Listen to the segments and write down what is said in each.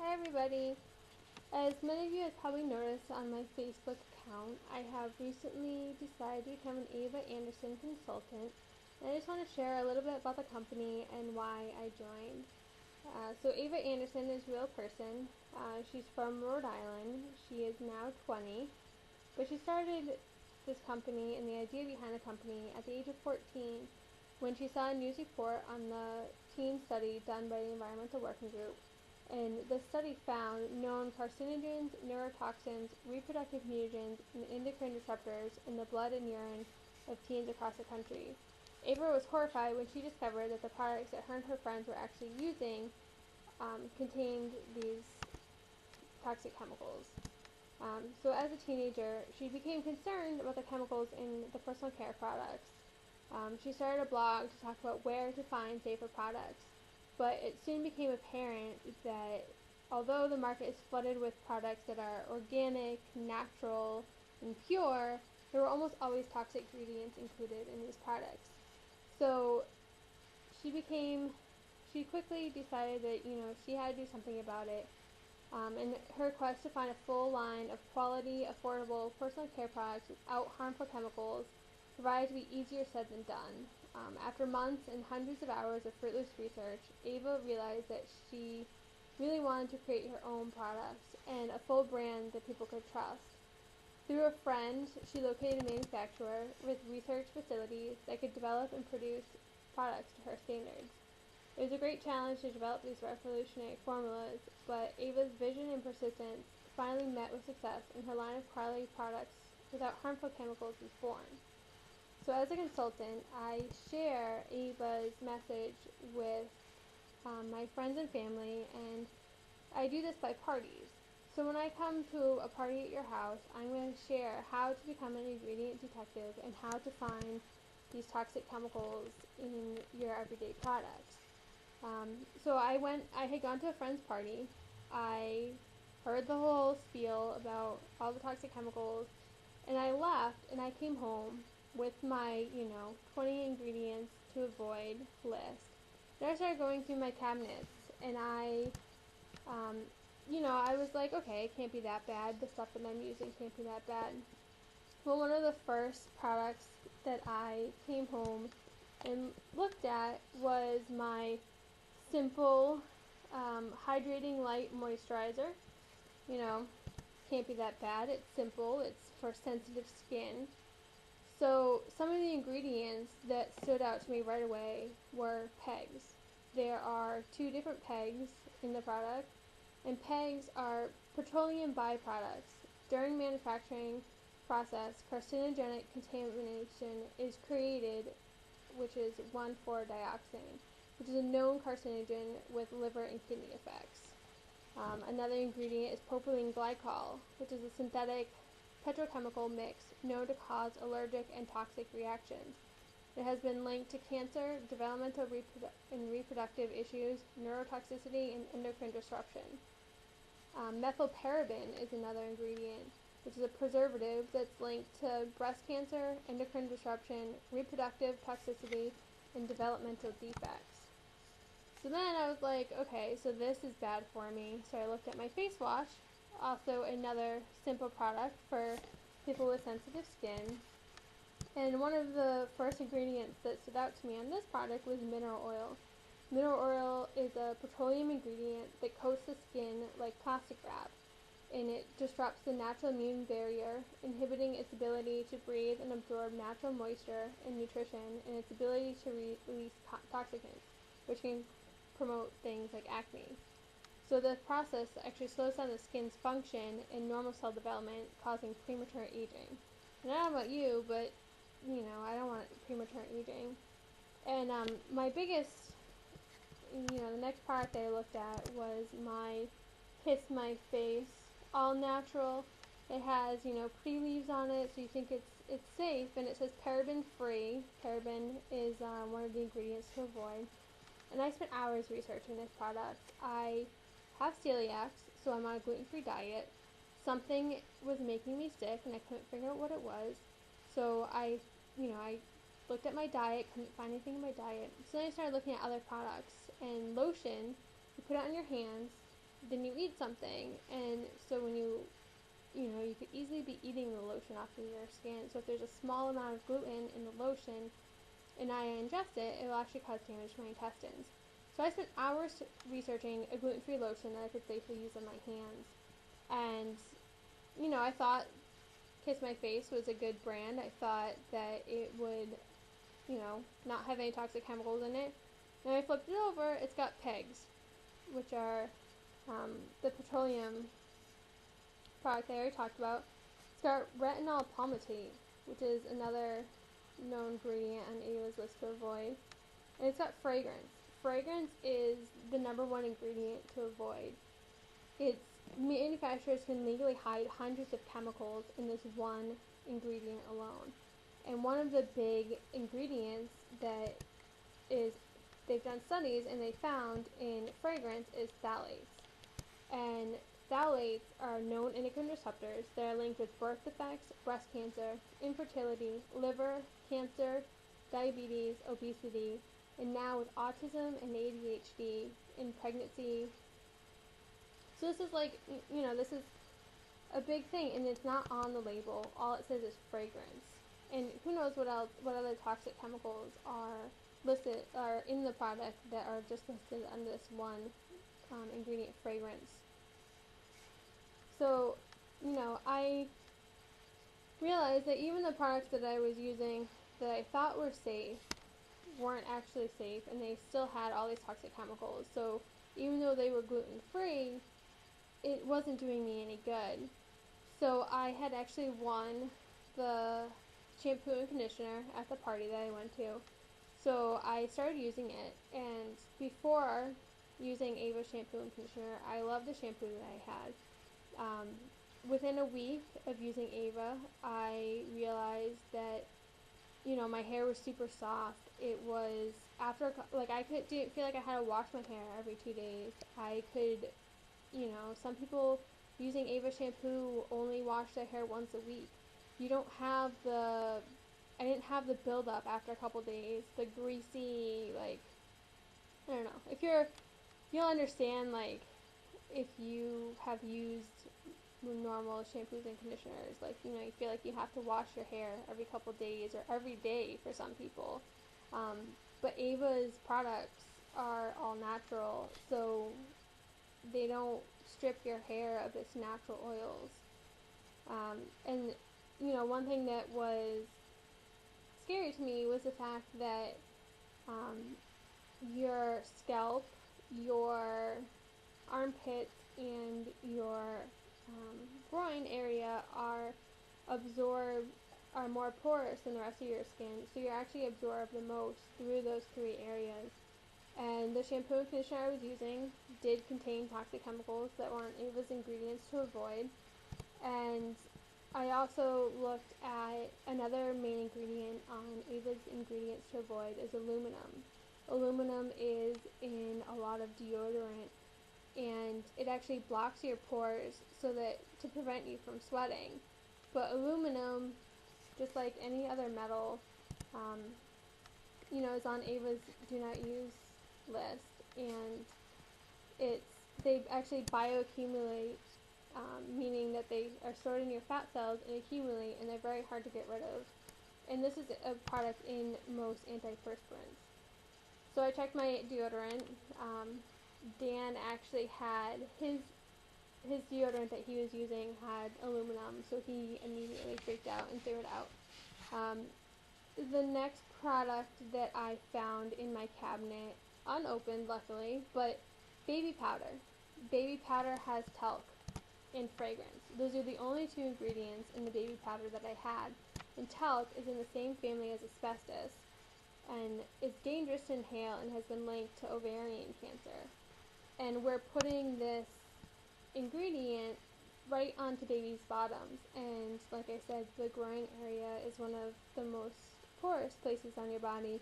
Hi everybody! As many of you have probably noticed on my Facebook account, I have recently decided to become an Ava Anderson consultant, and I just want to share a little bit about the company and why I joined. So Ava Anderson is a real person. She's from Rhode Island. She is now 20, but she started this company and the idea behind the company at the age of 14 when she saw a news report on the teen study done by the Environmental Working Group. And the study found known carcinogens, neurotoxins, reproductive mutagens, and endocrine disruptors in the blood and urine of teens across the country. Ava was horrified when she discovered that the products that her and her friends were actually using contained these toxic chemicals. So as a teenager, she became concerned about the chemicals in the personal care products. She started a blog to talk about where to find safer products, but it soon became apparent that although the market is flooded with products that are organic, natural, and pure, there were almost always toxic ingredients included in these products. So she became, she quickly decided that, she had to do something about it. In her quest to find a full line of quality, affordable personal care products without harmful chemicals provided to be easier said than done. After months and hundreds of hours of fruitless research, Ava realized that she really wanted to create her own products and a full brand that people could trust. Through a friend, she located a manufacturer with research facilities that could develop and produce products to her standards. It was a great challenge to develop these revolutionary formulas, but Ava's vision and persistence finally met with success, and her line of quality products without harmful chemicals was born. So as a consultant, I share Ava's message with my friends and family, and I do this by parties. So when I come to a party at your house, I'm going to share how to become an ingredient detective and how to find these toxic chemicals in your everyday products. I had gone to a friend's party. I heard the whole spiel about all the toxic chemicals, and I left and I came home with my, 20 ingredients to avoid list. Then I started going through my cabinets, and um, I was like, okay, it can't be that bad. The stuff that I'm using can't be that bad. Well, one of the first products that I came home and looked at was my simple hydrating light moisturizer. You know, can't be that bad. It's simple. It's for sensitive skin. So some of the ingredients that stood out to me right away were PEGs. There are two different PEGs in the product, and PEGs are petroleum byproducts. During manufacturing process, carcinogenic contamination is created, which is 1,4-dioxane, which is a known carcinogen with liver and kidney effects. Another ingredient is propylene glycol, which is a synthetic petrochemical mix known to cause allergic and toxic reactions. It has been linked to cancer, developmental and reproductive issues, neurotoxicity, and endocrine disruption. Methylparaben is another ingredient, which is a preservative that's linked to breast cancer, endocrine disruption, reproductive toxicity, and developmental defects. So then I was like, okay, so this is bad for me. So I looked at my face wash, also another simple product for people with sensitive skin. And one of the first ingredients that stood out to me on this product was mineral oil. Mineral oil is a petroleum ingredient that coats the skin like plastic wrap, and it disrupts the natural immune barrier, inhibiting its ability to breathe and absorb natural moisture and nutrition, and its ability to release toxicants, which can promote things like acne. So the process actually slows down the skin's function and normal cell development, causing premature aging. And I don't know about you, but I don't want premature aging. And my biggest, the next product I looked at was my Kiss My Face all natural. It has pretty leaves on it, so you think it's safe, and it says paraben free. Paraben is one of the ingredients to avoid. And I spent hours researching this product. I have celiac, so I'm on a gluten-free diet. Something was making me sick, and I couldn't figure out what it was. So I looked at my diet, couldn't find anything in my diet. So then I started looking at other products. And lotion, you put it on your hands, then you eat something, and so when you could easily be eating the lotion off of your skin. So if there's a small amount of gluten in the lotion and I ingest it, it will actually cause damage to my intestines. So I spent hours researching a gluten-free lotion that I could safely use on my hands. And, I thought Kiss My Face was a good brand. I thought that it would, not have any toxic chemicals in it. And I flipped it over, it's got PEGs, which are the petroleum product I already talked about. It's got retinol palmitate, which is another known ingredient on Ava's list to avoid. And it's got fragrance. Fragrance is the number one ingredient to avoid. It's manufacturers can legally hide hundreds of chemicals in this one ingredient alone. And one of the big ingredients that is they've done studies and they found in fragrance is phthalates. And phthalates are known endocrine disruptors that are linked with birth defects, breast cancer, infertility, liver cancer, diabetes, obesity, and now with autism and ADHD in pregnancy. So this is this is a big thing, and it's not on the label. All it says is fragrance. And who knows what other toxic chemicals are in the product that are just listed under this one ingredient, fragrance. So, I realized that even the products that I was using that I thought were safe weren't actually safe, and they still had all these toxic chemicals. So even though they were gluten free, it wasn't doing me any good. So I had actually won the shampoo and conditioner at the party that I went to. So I started using it, and before using Ava shampoo and conditioner, I loved the shampoo that I had. Within a week of using Ava, I realized that my hair was super soft. It was after I didn't feel like I had to wash my hair every 2 days. I could, some people using Ava shampoo only wash their hair once a week. You don't have I didn't have the buildup after a couple days, the greasy, I don't know. You'll understand, if you have used normal shampoos and conditioners, you feel like you have to wash your hair every couple days or every day for some people. But Ava's products are all natural, so they don't strip your hair of its natural oils. And one thing that was scary to me was the fact that your scalp, your armpits, and your groin area are more porous than the rest of your skin, so you actually absorb the most through those three areas. And the shampoo and conditioner I was using did contain toxic chemicals that weren't Ava's ingredients to avoid. And I also looked at another main ingredient on Ava's ingredients to avoid is aluminum. Aluminum is in a lot of deodorant, and it actually blocks your pores to prevent you from sweating. But aluminum, just like any other metal, is on Ava's do not use list, and they actually bioaccumulate, meaning that they are stored in your fat cells and accumulate, and they're very hard to get rid of. And this is a product in most antiperspirants. So I checked my deodorant. Dan actually had his deodorant that he was using had aluminum, so he immediately freaked out and threw it out. The next product that I found in my cabinet, unopened luckily, but baby powder. Baby powder has talc and fragrance. Those are the only two ingredients in the baby powder that I had. And talc is in the same family as asbestos, and it's dangerous to inhale and has been linked to ovarian cancer. And we're putting this ingredient right onto babies' bottoms, and like I said, the groin area is one of the most porous places on your body,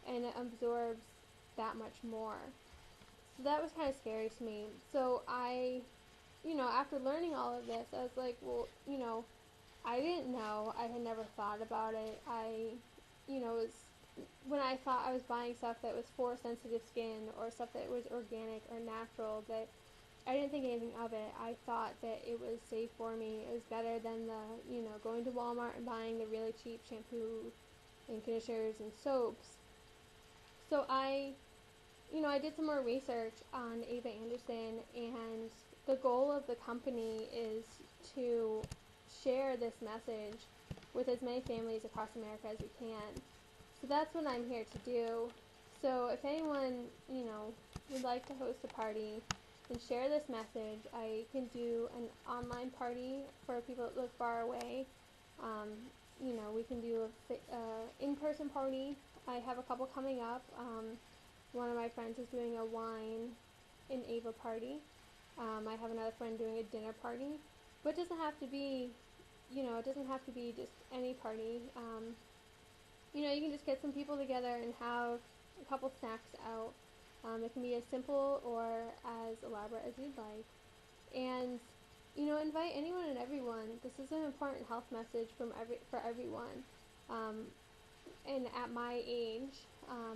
and it absorbs that much more. So that was kind of scary to me. So after learning all of this, I was like, well, I didn't know. I had never thought about it. When I thought I was buying stuff that was for sensitive skin or stuff that was organic or natural, that I didn't think anything of it. I thought that it was safe for me. It was better than going to Walmart and buying the really cheap shampoo and conditioners and soaps. So I did some more research on Ava Anderson, and the goal of the company is to share this message with as many families across America as we can. So that's what I'm here to do. So if anyone, would like to host a party and share this message, I can do an online party for people that live far away. Um, we can do a in-person party. I have a couple coming up. One of my friends is doing a wine and Ava party. I have another friend doing a dinner party. But it doesn't have to be, it doesn't have to be just any party. You can just get some people together and have a couple snacks out. It can be as simple or as elaborate as you'd like. And, invite anyone and everyone. This is an important health message for everyone. And at my age, a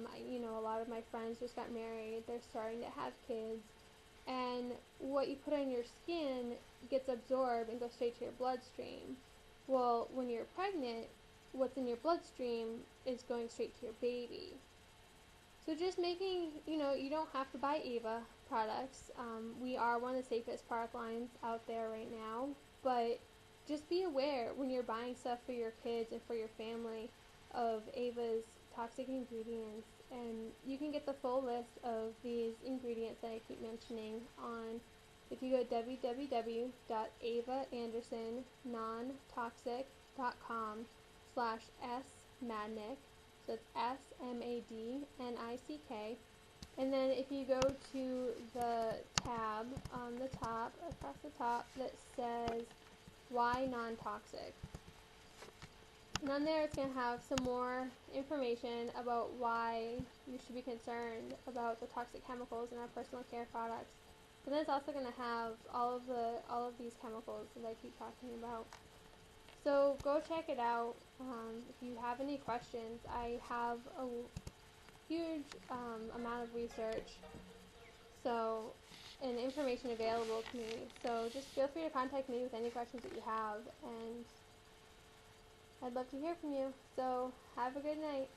lot of my friends just got married. They're starting to have kids. And what you put on your skin gets absorbed and goes straight to your bloodstream. Well, when you're pregnant, what's in your bloodstream is going straight to your baby. So just making, you don't have to buy Ava products. We are one of the safest product lines out there right now. But just be aware when you're buying stuff for your kids and for your family of Ava's toxic ingredients. And you can get the full list of these ingredients that I keep mentioning on, if you go to www.avaandersonnontoxic.com/smadnick. So it's SMADNICK. And then if you go to the tab on the top, across the top, that says why non-toxic. And on there it's going to have some more information about why you should be concerned about the toxic chemicals in our personal care products. But then it's also going to have all of these chemicals that I keep talking about. So go check it out. If you have any questions, I have a huge amount of research and information available to me. So just feel free to contact me with any questions that you have, and I'd love to hear from you. So have a good night.